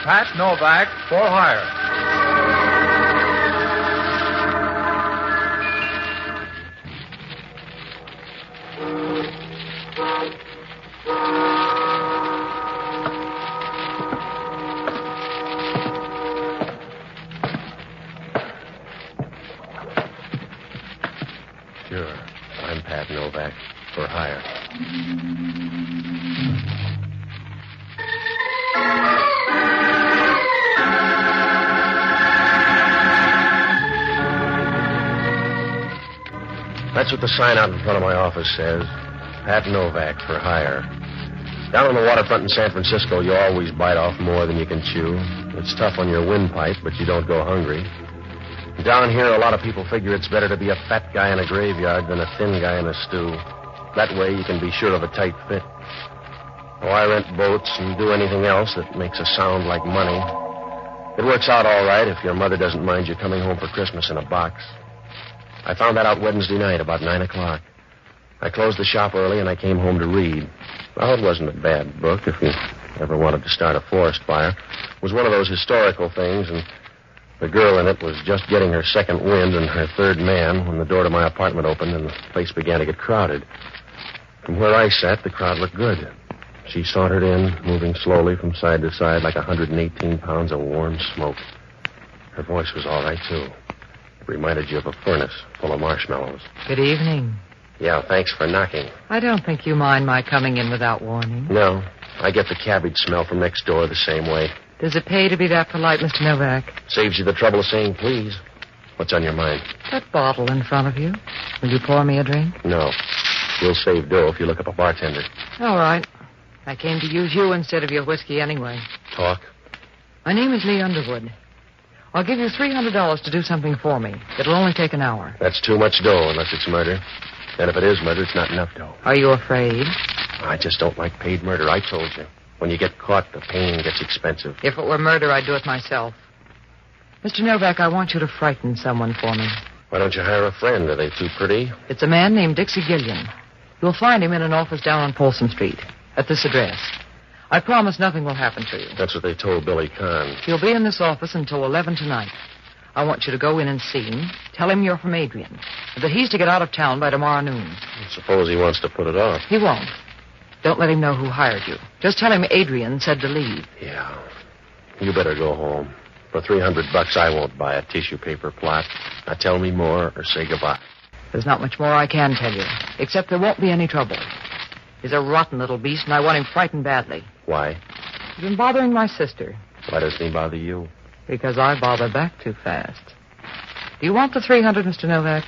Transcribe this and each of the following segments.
Pat Novak for hire. Sure. I'm Pat Novak for hire. That's what the sign out in front of my office says. Pat Novak for hire. Down on the waterfront in San Francisco, you always bite off more than you can chew. It's tough on your windpipe, but you don't go hungry. Down here, a lot of people figure it's better to be a fat guy in a graveyard than a thin guy in a stew. That way, you can be sure of a tight fit. Oh, I rent boats and do anything else that makes a sound like money. It works out all right if your mother doesn't mind you coming home for Christmas in a box. I found that out Wednesday night about 9 o'clock. I closed the shop early and I came home to read. Well, it wasn't a bad book if you ever wanted to start a forest fire. It was one of those historical things, and the girl in it was just getting her second wind and her third man when the door to my apartment opened and the place began to get crowded. From where I sat, the crowd looked good. She sauntered in, moving slowly from side to side like 118 pounds of warm smoke. Her voice was all right, too. It reminded you of a furnace full of marshmallows. Good evening. Yeah, thanks for knocking. I don't think you mind my coming in without warning. No, I get the cabbage smell from next door the same way. Does it pay to be that polite, Mr. Novak? Saves you the trouble of saying please. What's on your mind? That bottle in front of you. Will you pour me a drink? No. You'll save dough if you look up a bartender. All right. I came to use you instead of your whiskey anyway. Talk. My name is Lee Underwood. I'll give you $300 to do something for me. It'll only take an hour. That's too much dough unless it's murder. And if it is murder, it's not enough dough. Are you afraid? I just don't like paid murder. I told you. When you get caught, the pain gets expensive. If it were murder, I'd do it myself. Mr. Novak, I want you to frighten someone for me. Why don't you hire a friend? Are they too pretty? It's a man named Dixie Gillian. You'll find him in an office down on Folsom Street, at this address. I promise nothing will happen to you. That's what they told Billy Kahn. He'll be in this office until 11 tonight. I want you to go in and see him. Tell him you're from Adrian, that he's to get out of town by tomorrow noon. Suppose he wants to put it off. He won't. Don't let him know who hired you. Just tell him Adrian said to leave. Yeah. You better go home. For $300, I won't buy a tissue paper plot. Now tell me more or say goodbye. There's not much more I can tell you, except there won't be any trouble. He's a rotten little beast, and I want him frightened badly. Why? He's been bothering my sister. Why doesn't he bother you? Because I bother back too fast. Do you want the $300, Mr. Novak?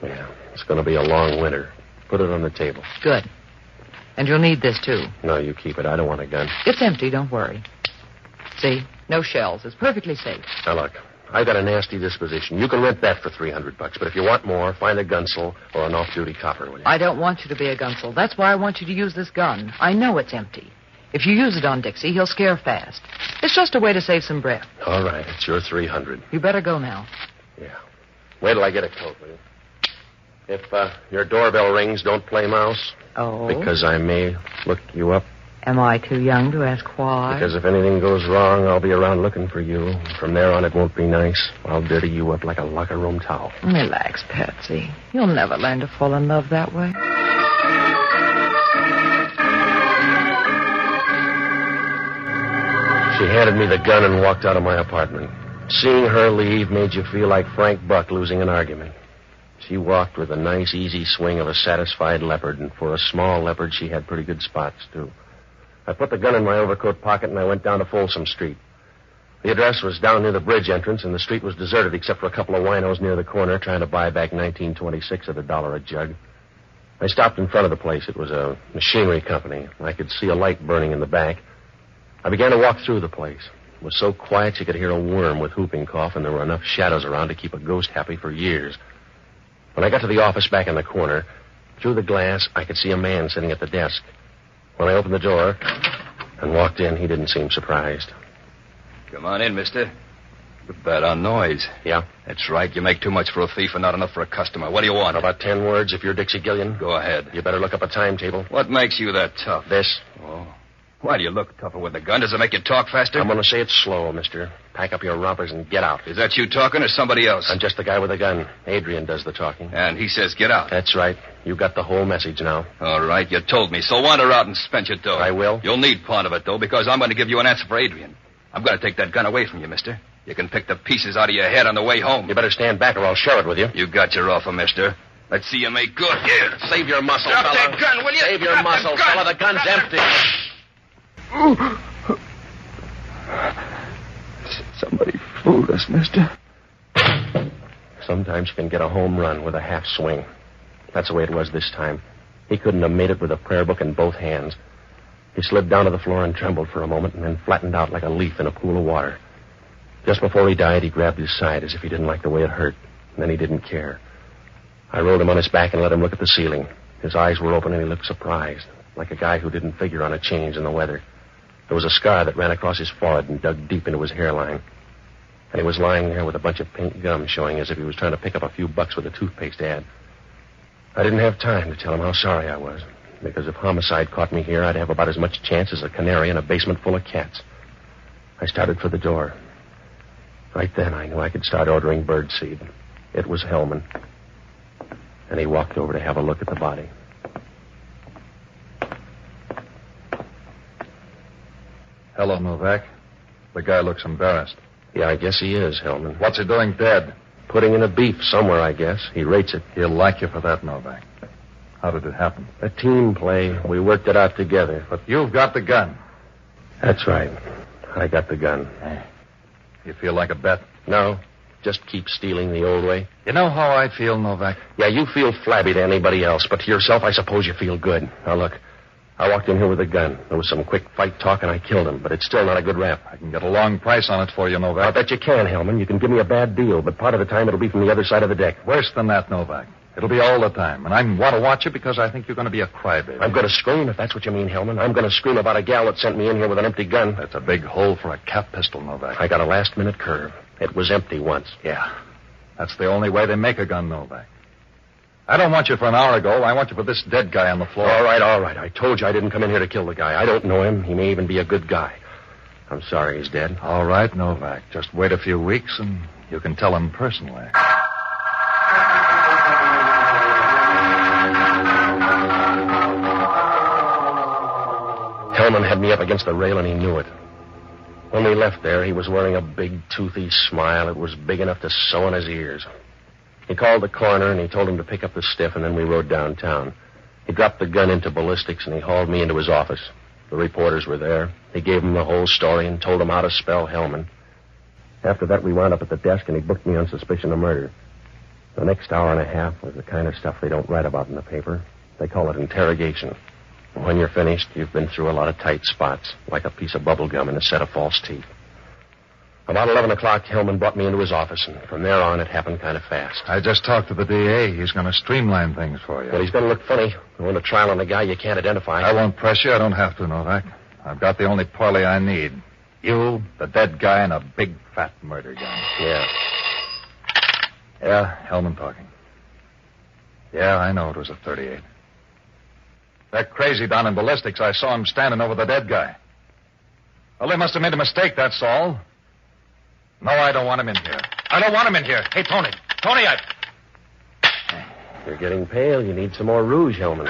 Yeah, it's going to be a long winter. Put it on the table. Good. And you'll need this, too. No, you keep it. I don't want a gun. It's empty, don't worry. See? No shells. It's perfectly safe. Now, look, I've got a nasty disposition. You can rent that for $300, but if you want more, find a gunsel or an off-duty copper, will you? I don't want you to be a gunsel. That's why I want you to use this gun. I know it's empty. If you use it on Dixie, he'll scare fast. It's just a way to save some breath. All right, it's your $300. You better go now. Yeah. Wait till I get a coat, will you? If your doorbell rings, don't play mouse. Oh? Because I may look you up. Am I too young to ask why? Because if anything goes wrong, I'll be around looking for you. From there on, it won't be nice. I'll dirty you up like a locker room towel. Relax, Patsy. You'll never learn to fall in love that way. She handed me the gun and walked out of my apartment. Seeing her leave made you feel like Frank Buck losing an argument. She walked with a nice, easy swing of a satisfied leopard, and for a small leopard, she had pretty good spots, too. I put the gun in my overcoat pocket, and I went down to Folsom Street. The address was down near the bridge entrance, and the street was deserted except for a couple of winos near the corner trying to buy back 1926 at $1 a jug. I stopped in front of the place. It was a machinery company. I could see a light burning in the back. I began to walk through the place. It was so quiet you could hear a worm with whooping cough, and there were enough shadows around to keep a ghost happy for years. When I got to the office back in the corner, through the glass, I could see a man sitting at the desk. When I opened the door and walked in, he didn't seem surprised. Come on in, mister. Good bad on noise. Yeah? That's right. You make too much for a thief and not enough for a customer. What do you want? About 10 words if you're Dixie Gillian. Go ahead. You better look up a timetable. What makes you that tough? This. Oh. Why do you look tougher with a gun? Does it make you talk faster? I'm going to say it slow, mister. Pack up your rompers and get out. Is that you talking or somebody else? I'm just the guy with a gun. Adrian does the talking. And he says get out. That's right. You got the whole message now. All right, you told me. So wander out and spend your dough. I will. You'll need part of it, though, because I'm going to give you an answer for Adrian. I'm going to take that gun away from you, mister. You can pick the pieces out of your head on the way home. You better stand back or I'll share it with you. You got your offer, mister. Let's see you make good. Here. Save your muscle, Drop fella. that gun, will you? Save your muscle, fella. The gun's empty. Somebody fooled us, mister. Sometimes you can get a home run with a half swing. That's the way it was this time. He couldn't have made it with a prayer book in both hands. He slid down to the floor and trembled for a moment and then flattened out like a leaf in a pool of water. Just before he died, he grabbed his side as if he didn't like the way it hurt. And then he didn't care. I rolled him on his back and let him look at the ceiling. His eyes were open and he looked surprised, like a guy who didn't figure on a change in the weather. There was a scar that ran across his forehead and dug deep into his hairline. And he was lying there with a bunch of pink gum showing as if he was trying to pick up a few bucks with a toothpaste ad. I didn't have time to tell him how sorry I was, because if homicide caught me here, I'd have about as much chance as a canary in a basement full of cats. I started for the door. Right then, I knew I could start ordering birdseed. It was Hellman. And he walked over to have a look at the body. Hello, Novak. The guy looks embarrassed. Yeah, I guess he is, Hellman. What's he doing dead? Putting in a beef somewhere, I guess. He rates it. He'll like you for that, Novak. How did it happen? A team play. We worked it out together. But you've got the gun. That's right. I got the gun. You feel like a bet? No, just keep stealing the old way. You know how I feel, Novak? Yeah, you feel flabby to anybody else, but to yourself, I suppose you feel good. Now, look, I walked in here with a gun. There was some quick fight talk, and I killed him, but it's still not a good rap. I can get a long price on it for you, I Novak. bet you can, Hellman. You can give me a bad deal, but part of the time it'll be from the other side of the deck. Worse than that, Novak. It'll be all the time, and I want to watch you because I think you're going to be a crybaby. I'm going to scream, if that's what you mean, Hellman. I'm going to scream about a gal that sent me in here with an empty gun. That's a big hole for a cap pistol, Novak. I got a last-minute curve. It was empty once. Yeah. That's the only way they make a gun, Novak. I don't want you for an hour ago. I want you for this dead guy on the floor. All right. I told you I didn't come in here to kill the guy. I don't know him. He may even be a good guy. I'm sorry he's dead. All right, Novak. Just wait a few weeks and you can tell him personally. Hellman had me up against the rail, and he knew it. When we left there, he was wearing a big, toothy smile. It was big enough to sew on his ears. He called the coroner, and he told him to pick up the stiff, and then we rode downtown. He dropped the gun into ballistics, and he hauled me into his office. The reporters were there. He gave them the whole story and told them how to spell Hellman. After that, we wound up at the desk, and he booked me on suspicion of murder. The next hour and a half was the kind of stuff they don't write about in the paper. They call it interrogation. When you're finished, you've been through a lot of tight spots, like a piece of bubble gum in a set of false teeth. About 11 o'clock, Hellman brought me into his office, and from there on, it happened kind of fast. I just talked to the DA. He's going to streamline things for you. Well, he's going to look funny. Going to trial on a guy you can't identify. I won't press you. I don't have to, Novak. I've got the only parley I need. You, the dead guy, and a big, fat murder gun. Yeah. Yeah, Hellman talking. Yeah, I know it was a .38. That crazy down in ballistics, I saw him standing over the dead guy. Well, they must have made a mistake, that's all. No, I don't want him in here. I don't want him in here. Hey, Tony. Tony, You're getting pale. You need some more rouge, Hellman.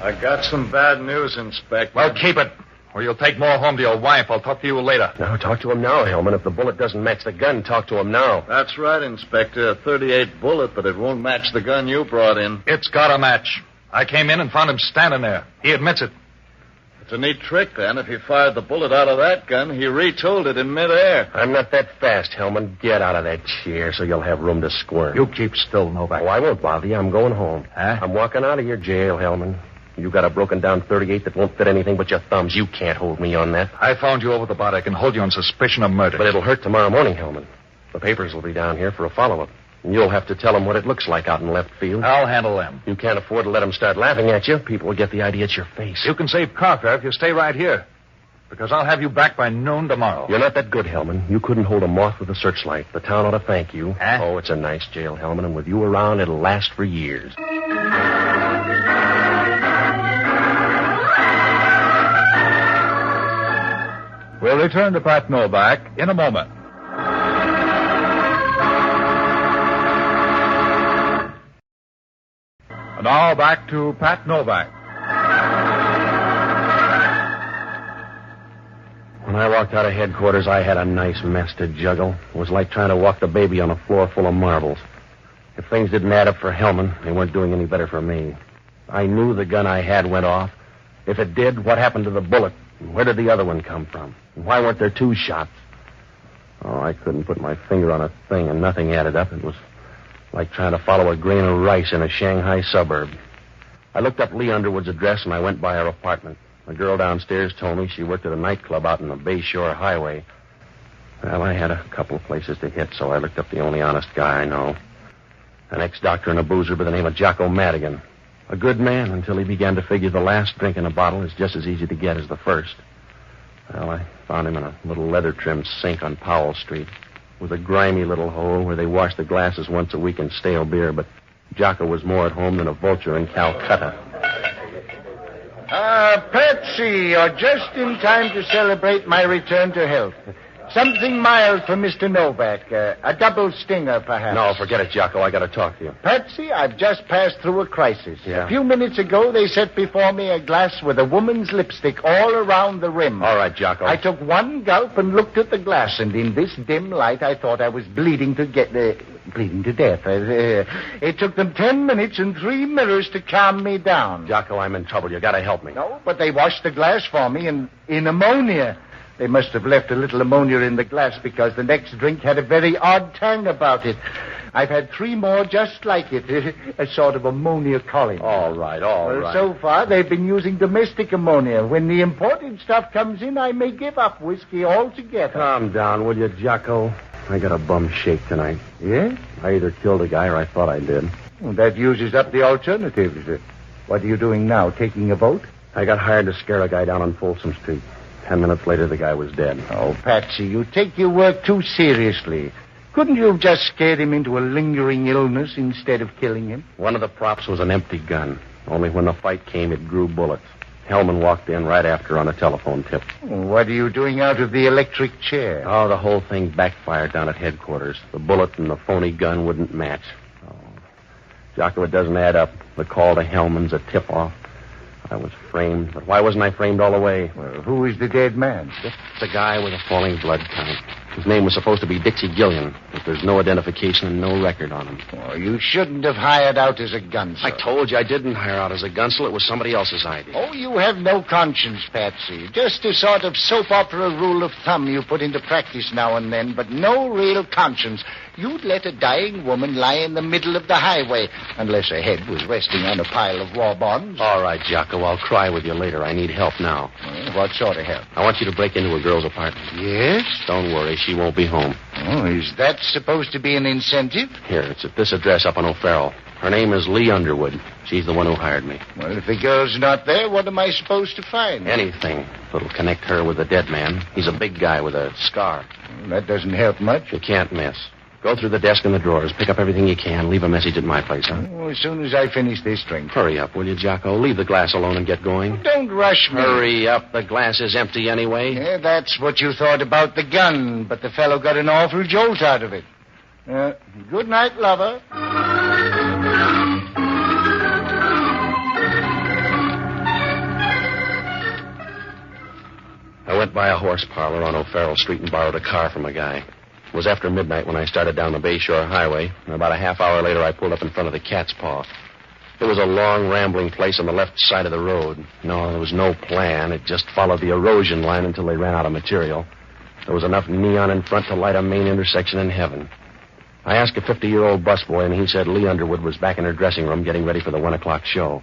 I got some bad news, Inspector. Well, keep it, or you'll take more home to your wife. I'll talk to you later. Now, talk to him now, Hellman. If the bullet doesn't match the gun, talk to him now. That's right, Inspector. A .38 bullet, but it won't match the gun you brought in. It's got a match. I came in and found him standing there. He admits it. It's a neat trick, then. If he fired the bullet out of that gun, he retooled it in midair. I'm not that fast, Hellman. Get out of that chair so you'll have room to squirm. You keep still, Novak. Oh, I won't bother you. I'm going home. Huh? I'm walking out of your jail, Hellman. You got a broken-down .38 that won't fit anything but your thumbs. You can't hold me on that. I found you over the body. I can hold you on suspicion of murder. But it'll hurt tomorrow morning, Hellman. The papers will be down here for a follow-up. And you'll have to tell them what it looks like out in left field. I'll handle them. You can't afford to let them start laughing at you. People will get the idea it's your face. You can save car fare if you stay right here. Because I'll have you back by noon tomorrow. You're not that good, Hellman. You couldn't hold a moth with a searchlight. The town ought to thank you. Huh? Oh, it's a nice jail, Hellman, and with you around, it'll last for years. return to Pat Novak in a moment. And now back to Pat Novak. When I walked out of headquarters, I had a nice mess to juggle. It was like trying to walk the baby on a floor full of marbles. If things didn't add up for Hellman, they weren't doing any better for me. I knew the gun I had went off. If it did, what happened to the bullet? Where did the other one come from? Why weren't there 2 shots? Oh, I couldn't put my finger on a thing, and nothing added up. It was like trying to follow a grain of rice in a Shanghai suburb. I looked up Lee Underwood's address, and I went by her apartment. The girl downstairs told me she worked at a nightclub out on the Bayshore Highway. Well, I had a couple of places to hit, so I looked up the only honest guy I know. An ex-doctor and a boozer by the name of Jocko Madigan. A good man until he began to figure the last drink in a bottle is just as easy to get as the first. Well, I found him in a little leather-trimmed sink on Powell Street with a grimy little hole where they washed the glasses once a week in stale beer, but Jocko was more at home than a vulture in Calcutta. Patsy, you're just in time to celebrate my return to health. Something mild for Mr. Novak. A double stinger, perhaps. No, forget it, Jocko. I got to talk to you. Patsy, I've just passed through a crisis. Yeah? A few minutes ago, they set before me a glass with a woman's lipstick all around the rim. All right, Jocko. I took one gulp and looked at the glass, and in this dim light, I thought I was bleeding to death. It took them 10 minutes and 3 mirrors to calm me down. Jocko, I'm in trouble. You got to help me. No, but they washed the glass for me in ammonia. They must have left a little ammonia in the glass because the next drink had a very odd tang about it. I've had 3 more just like it, a sort of ammonia colony. All right. So far, they've been using domestic ammonia. When the imported stuff comes in, I may give up whiskey altogether. Calm down, will you, Jocko? I got a bum shake tonight. Yeah? I either killed a guy or I thought I did. Well, that uses up the alternatives. What are you doing now, taking a vote? I got hired to scare a guy down on Folsom Street. 10 minutes later, the guy was dead. Oh, Patsy, you take your work too seriously. Couldn't you have just scared him into a lingering illness instead of killing him? One of the props was an empty gun. Only when the fight came, it grew bullets. Hellman walked in right after on a telephone tip. What are you doing out of the electric chair? Oh, the whole thing backfired down at headquarters. The bullet and the phony gun wouldn't match. Oh, Jocko, it doesn't add up. The call to Hellman's a tip-off. I was framed, but why wasn't I framed all the way? Well, who is the dead man? Just a guy with a falling blood count. His name was supposed to be Dixie Gillian, but there's no identification and no record on him. Oh, you shouldn't have hired out as a gunsel. I told you I didn't hire out as a gunsel. It was somebody else's idea. Oh, you have no conscience, Patsy. Just a sort of soap opera rule of thumb you put into practice now and then, but no real conscience. You'd let a dying woman lie in the middle of the highway, unless her head was resting on a pile of war bonds. All right, Jocko, I'll cry with you later. I need help now. What sort of help? I want you to break into a girl's apartment. Yes? Don't worry, she won't be home. Oh, is that supposed to be an incentive? Here, it's at this address up on O'Farrell. Her name is Lee Underwood. She's the one who hired me. Well, if the girl's not there, what am I supposed to find? Anything that'll connect her with the dead man. He's a big guy with a scar. Well, that doesn't help much. You can't miss. Go through the desk and the drawers. Pick up everything you can. Leave a message at my place, huh? Oh, as soon as I finish this drink. Hurry up, will you, Jocko? Leave the glass alone and get going. Don't rush me. Hurry up. The glass is empty anyway. Yeah, that's what you thought about the gun, but the fellow got an awful jolt out of it. Good night, lover. I went by a horse parlor on O'Farrell Street and borrowed a car from a guy. It was after midnight when I started down the Bayshore Highway, and about a half hour later I pulled up in front of the Cat's Paw. It was a long, rambling place on the left side of the road. No, there was no plan. It just followed the erosion line until they ran out of material. There was enough neon in front to light a main intersection in heaven. I asked a 50-year-old busboy, and he said Lee Underwood was back in her dressing room getting ready for the 1 o'clock show.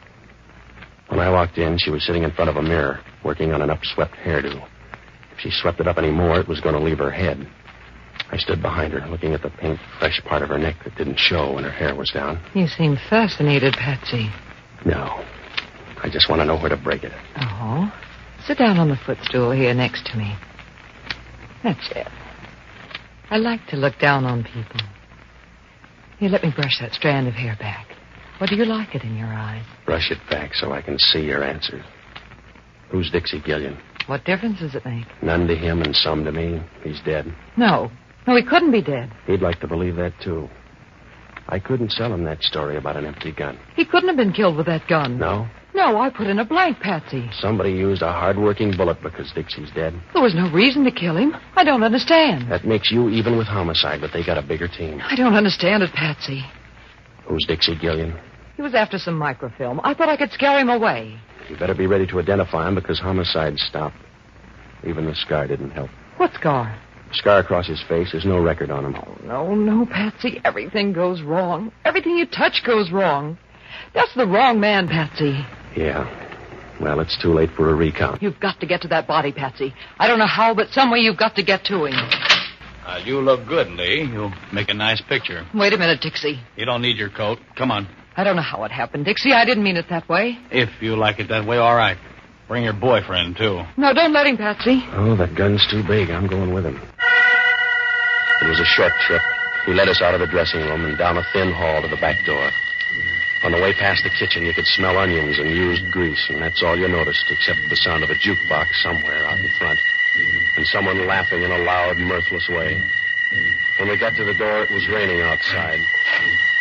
When I walked in, she was sitting in front of a mirror, working on an upswept hairdo. If she swept it up any more, it was going to leave her head. I stood behind her, looking at the pink, fresh part of her neck that didn't show when her hair was down. You seem fascinated, Patsy. No. I just want to know where to break it. Oh. Sit down on the footstool here next to me. That's it. I like to look down on people. Here, let me brush that strand of hair back. What do you like it in your eyes? Brush it back so I can see your answers. Who's Dixie Gillian? What difference does it make? None to him and some to me. He's dead. No, he couldn't be dead. He'd like to believe that, too. I couldn't sell him that story about an empty gun. He couldn't have been killed with that gun. No? No, I put in a blank, Patsy. Somebody used a hard-working bullet because Dixie's dead. There was no reason to kill him. I don't understand. That makes you even with homicide, but they got a bigger team. I don't understand it, Patsy. Who's Dixie, Gillian? He was after some microfilm. I thought I could scare him away. You better be ready to identify him because homicide stopped. Even the scar didn't help. What scar? Scar across his face. There's no record on him. Oh, no, Patsy. Everything goes wrong. Everything you touch goes wrong. That's the wrong man, Patsy. Yeah. Well, it's too late for a recount. You've got to get to that body, Patsy. I don't know how, but some way you've got to get to him. You look good, Lee. You'll make a nice picture. Wait a minute, Dixie. You don't need your coat. Come on. I don't know how it happened, Dixie. I didn't mean it that way. If you like it that way, all right. Bring your boyfriend, too. No, don't let him, Patsy. Oh, that gun's too big. I'm going with him. It was a short trip. He led us out of the dressing room and down a thin hall to the back door. On the way past the kitchen, you could smell onions and used grease, and that's all you noticed, except the sound of a jukebox somewhere out in front, and someone laughing in a loud, mirthless way. When we got to the door, it was raining outside.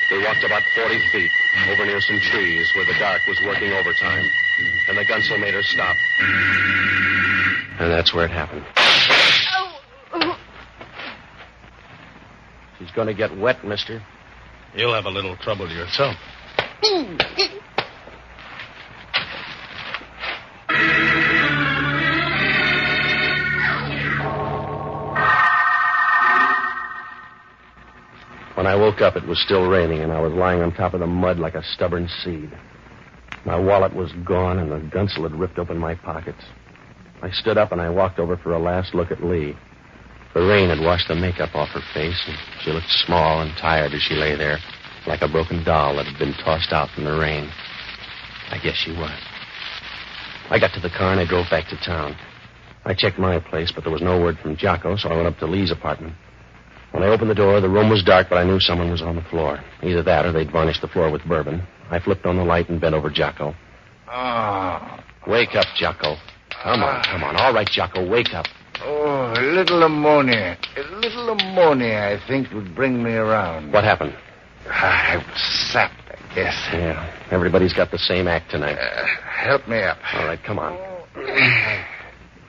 We walked about 40 feet, over near some trees where the dark was working overtime, and the gunsel made her stop. And that's where it happened. She's going to get wet, mister. You'll have a little trouble yourself. When I woke up, it was still raining, and I was lying on top of the mud like a stubborn seed. My wallet was gone, and the gunsel had ripped open my pockets. I stood up, and I walked over for a last look at Lee. The rain had washed the makeup off her face, and she looked small and tired as she lay there, like a broken doll that had been tossed out in the rain. I guess she was. I got to the car, and I drove back to town. I checked my place, but there was no word from Jocko, so I went up to Lee's apartment. When I opened the door, the room was dark, but I knew someone was on the floor. Either that or they'd varnished the floor with bourbon. I flipped on the light and bent over Jocko. Oh. Wake up, Jocko. Come on. All right, Jocko, wake up. Oh, a little ammonia. A little ammonia, I think, would bring me around. What happened? I was sapped, I guess. Yeah, everybody's got the same act tonight. Help me up. All right, come on.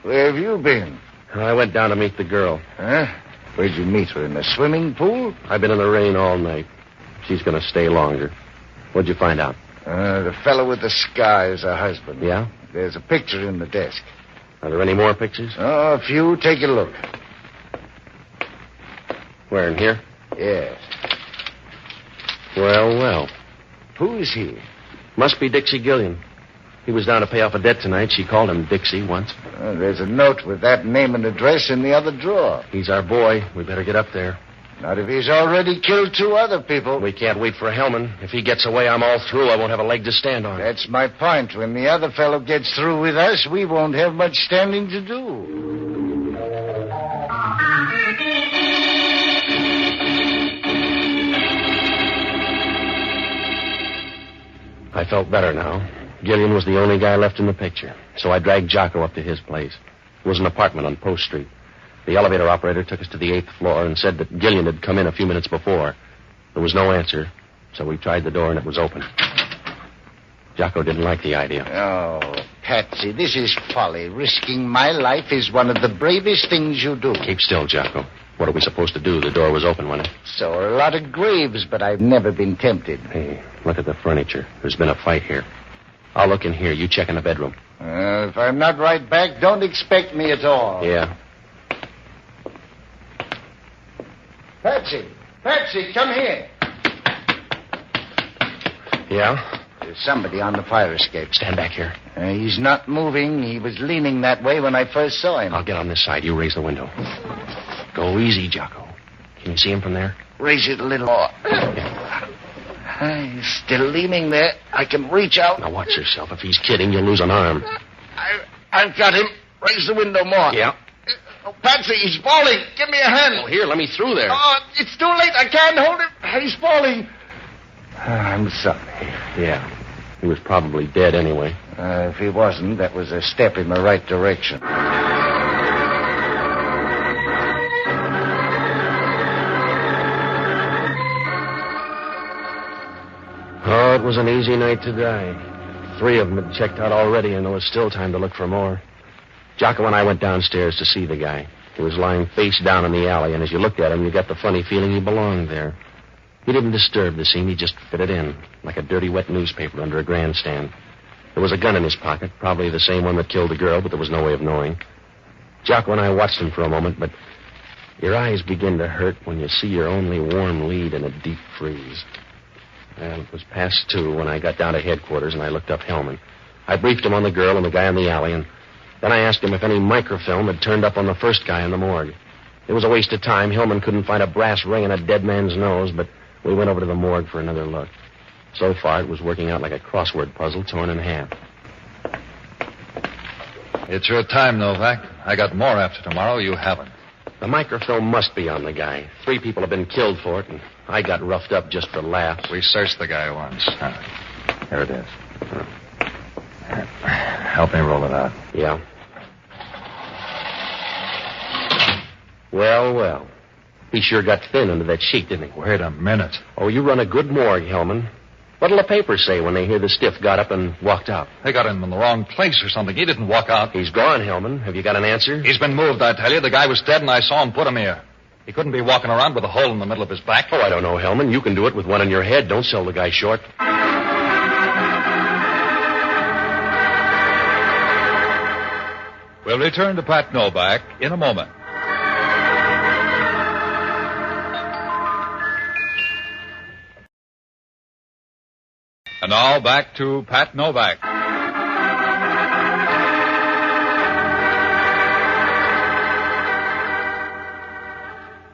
Where have you been? I went down to meet the girl. Huh? Where'd you meet her? In the swimming pool? I've been in the rain all night. She's going to stay longer. What'd you find out? The fellow with the scar is her husband. Yeah? There's a picture in the desk. Are there any more pictures? Oh, a few. Take a look. Where, in here? Yes. Well. Who is he? Must be Dixie Gillian. He was down to pay off a debt tonight. She called him Dixie once. There's a note with that name and address in the other drawer. He's our boy. We better get up there. Not if he's already killed 2 other people. We can't wait for Hellman. If he gets away, I'm all through. I won't have a leg to stand on. That's my point. When the other fellow gets through with us, we won't have much standing to do. I felt better now. Gillian was the only guy left in the picture, so I dragged Jocko up to his place. It was an apartment on Post Street. The elevator operator took us to the 8th floor and said that Gillian had come in a few minutes before. There was no answer, so we tried the door and it was open. Jocko didn't like the idea. Oh, Patsy, this is folly. Risking my life is one of the bravest things you do. Keep still, Jocko. What are we supposed to do? The door was open, wasn't it? So are a lot of graves, but I've never been tempted. Hey, look at the furniture. There's been a fight here. I'll look in here. You check in the bedroom. If I'm not right back, don't expect me at all. Yeah. Patsy, come here. Yeah? There's somebody on the fire escape. Stand back here. He's not moving. He was leaning that way when I first saw him. I'll get on this side. You raise the window. Go easy, Jocko. Can you see him from there? Raise it a little more. Yeah. He's still leaning there. I can reach out. Now watch yourself. If he's kidding, you'll lose an arm. I've got him. Raise the window more. Yeah. Oh, Patsy, he's falling. Give me a hand. Oh, here, let me through there. Oh, it's too late. I can't hold him. He's falling. I'm sorry. Yeah. He was probably dead anyway. If he wasn't, that was a step in the right direction. Oh, it was an easy night to die. 3 of them had checked out already, and there was still time to look for more. Jocko and I went downstairs to see the guy. He was lying face down in the alley, and as you looked at him, you got the funny feeling he belonged there. He didn't disturb the scene. He just fitted in, like a dirty, wet newspaper under a grandstand. There was a gun in his pocket, probably the same one that killed the girl, but there was no way of knowing. Jocko and I watched him for a moment, but your eyes begin to hurt when you see your only warm lead in a deep freeze. Well, it was past 2 when I got down to headquarters, and I looked up Hellman. I briefed him on the girl and the guy in the alley, and then I asked him if any microfilm had turned up on the first guy in the morgue. It was a waste of time. Hellman couldn't find a brass ring in a dead man's nose, but we went over to the morgue for another look. So far, it was working out like a crossword puzzle torn in half. It's your time, Novak. I got more after tomorrow. You haven't. The microfilm must be on the guy. 3 people have been killed for it, and I got roughed up just for laughs. We searched the guy once. Here it is. Help me roll it out. Yeah. Well. He sure got thin under that sheet, didn't he? Wait a minute. Oh, you run a good morgue, Hellman. What'll the papers say when they hear the stiff got up and walked out? They got him in the wrong place or something. He didn't walk out. He's gone, Hellman. Have you got an answer? He's been moved, I tell you. The guy was dead, and I saw him put him here. He couldn't be walking around with a hole in the middle of his back. Oh, I don't know, Hellman. You can do it with one in your head. Don't sell the guy short. We'll return to Pat Novak in a moment. And now back to Pat Novak.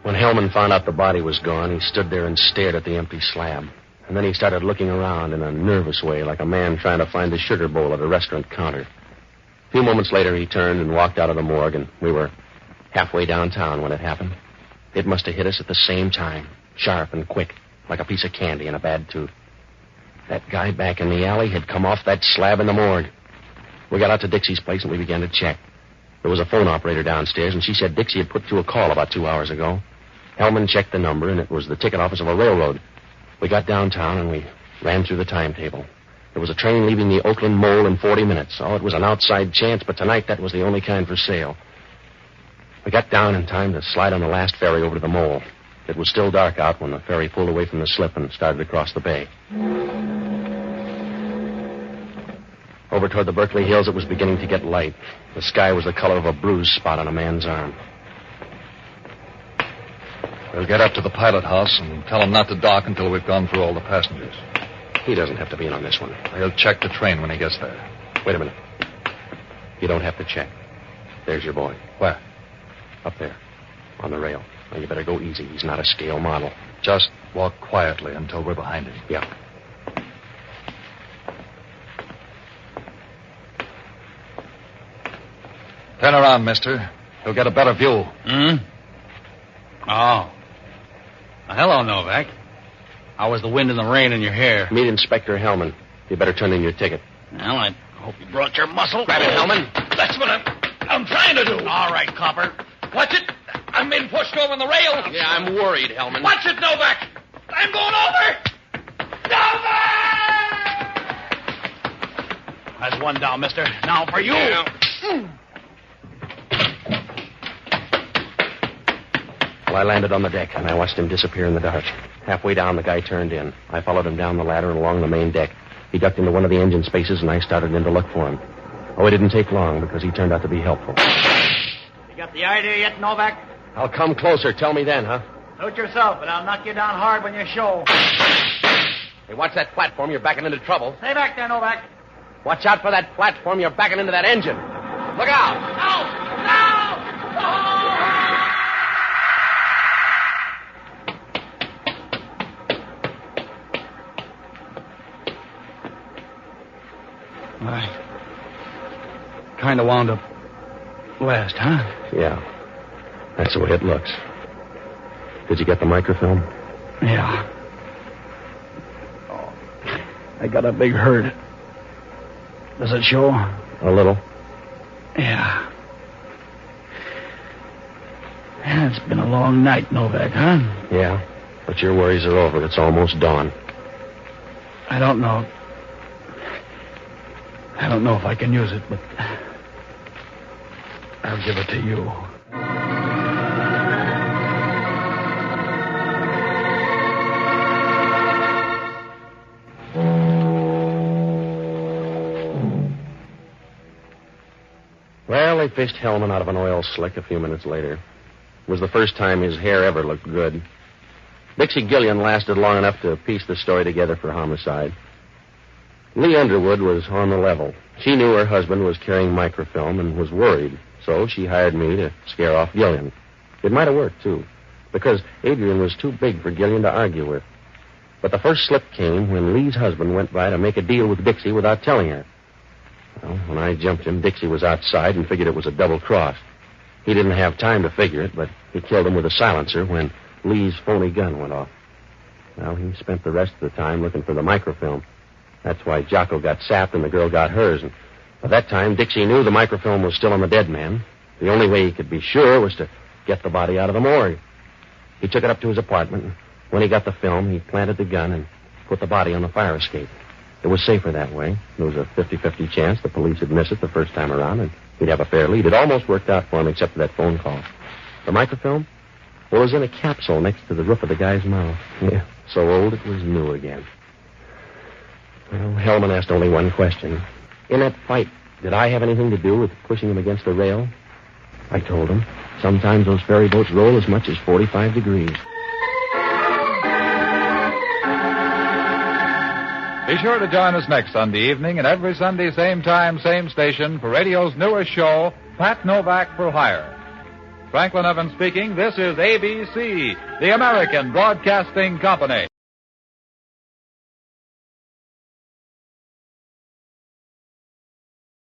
When Hellman found out the body was gone, he stood there and stared at the empty slab. And then he started looking around in a nervous way, like a man trying to find the sugar bowl at a restaurant counter. A few moments later, he turned and walked out of the morgue, and we were halfway downtown when it happened. It must have hit us at the same time, sharp and quick, like a piece of candy in a bad tooth. That guy back in the alley had come off that slab in the morgue. We got out to Dixie's place, and we began to check. There was a phone operator downstairs, and she said Dixie had put through a call about 2 hours ago. Hellman checked the number, and it was the ticket office of a railroad. We got downtown, and we ran through the timetable. There was a train leaving the Oakland Mole in 40 minutes. Oh, it was an outside chance, but tonight that was the only kind for sale. We got down in time to slide on the last ferry over to the Mole. It was still dark out when the ferry pulled away from the slip and started across the bay. Over toward the Berkeley Hills, it was beginning to get light. The sky was the color of a bruised spot on a man's arm. We'll get up to the pilot house and tell him not to dock until we've gone through all the passengers. He doesn't have to be in on this one. He'll check the train when he gets there. Wait a minute. You don't have to check. There's your boy. Where? Up there. On the rail. Now, you better go easy. He's not a scale model. Just walk quietly until we're behind him. Yeah. Turn around, mister. He'll get a better view. Oh. Well, hello, Novak. How was the wind and the rain in your hair? Meet Inspector Hellman. You better turn in your ticket. Well, I hope you brought your muscle. Grab it, Hellman. That's what I'm trying to do. All right, copper. Watch it. I'm being pushed over the rail. Yeah, I'm worried, Hellman. Watch it, Novak. I'm going over. Novak! That's one down, mister. Now for you. Yeah. Well, I landed on the deck, and I watched him disappear in the dark. Halfway down, the guy turned in. I followed him down the ladder and along the main deck. He ducked into one of the engine spaces, and I started in to look for him. Oh, it didn't take long, because he turned out to be helpful. You got the idea yet, Novak? I'll come closer. Tell me then, huh? Suit yourself, but I'll knock you down hard when you show. Hey, watch that platform. You're backing into trouble. Stay back there, Novak. Watch out for that platform. You're backing into that engine. Look out. I kind of wound up last, huh? Yeah. That's the way it looks. Did you get the microfilm? Yeah. Oh, I got a big hurt Does it show? A little. Yeah. Yeah, it's been a long night, Novak, huh? Yeah, but your worries are over. It's almost dawn. I don't know. I don't know if I can use it, but I'll give it to you. Well, they fished Hellman out of an oil slick a few minutes later. It was the first time his hair ever looked good. Dixie Gillian lasted long enough to piece the story together for homicide. Lee Underwood was on the level. She knew her husband was carrying microfilm and was worried, so she hired me to scare off Gillian. It might have worked, too, because Adrian was too big for Gillian to argue with. But the first slip came when Lee's husband went by to make a deal with Dixie without telling her. Well, when I jumped him, Dixie was outside and figured it was a double cross. He didn't have time to figure it, but he killed him with a silencer when Lee's phony gun went off. Well, he spent the rest of the time looking for the microfilm. That's why Jocko got sapped and the girl got hers. And by that time, Dixie knew the microfilm was still on the dead man. The only way he could be sure was to get the body out of the morgue. He took it up to his apartment, and when he got the film, he planted the gun and put the body on the fire escape. It was safer that way. There was a 50-50 chance the police would miss it the first time around, and he'd have a fair lead. It almost worked out for him, except for that phone call. The microfilm? Well, it was in a capsule next to the roof of the guy's mouth. Yeah, so old it was new again. Well, Hellman asked only one question. In that fight, did I have anything to do with pushing him against the rail? I told him. Sometimes those ferry boats roll as much as 45 degrees. Be sure to join us next Sunday evening and every Sunday, same time, same station, for radio's newest show, Pat Novak for Hire. Franklin Evans speaking. This is ABC, the American Broadcasting Company.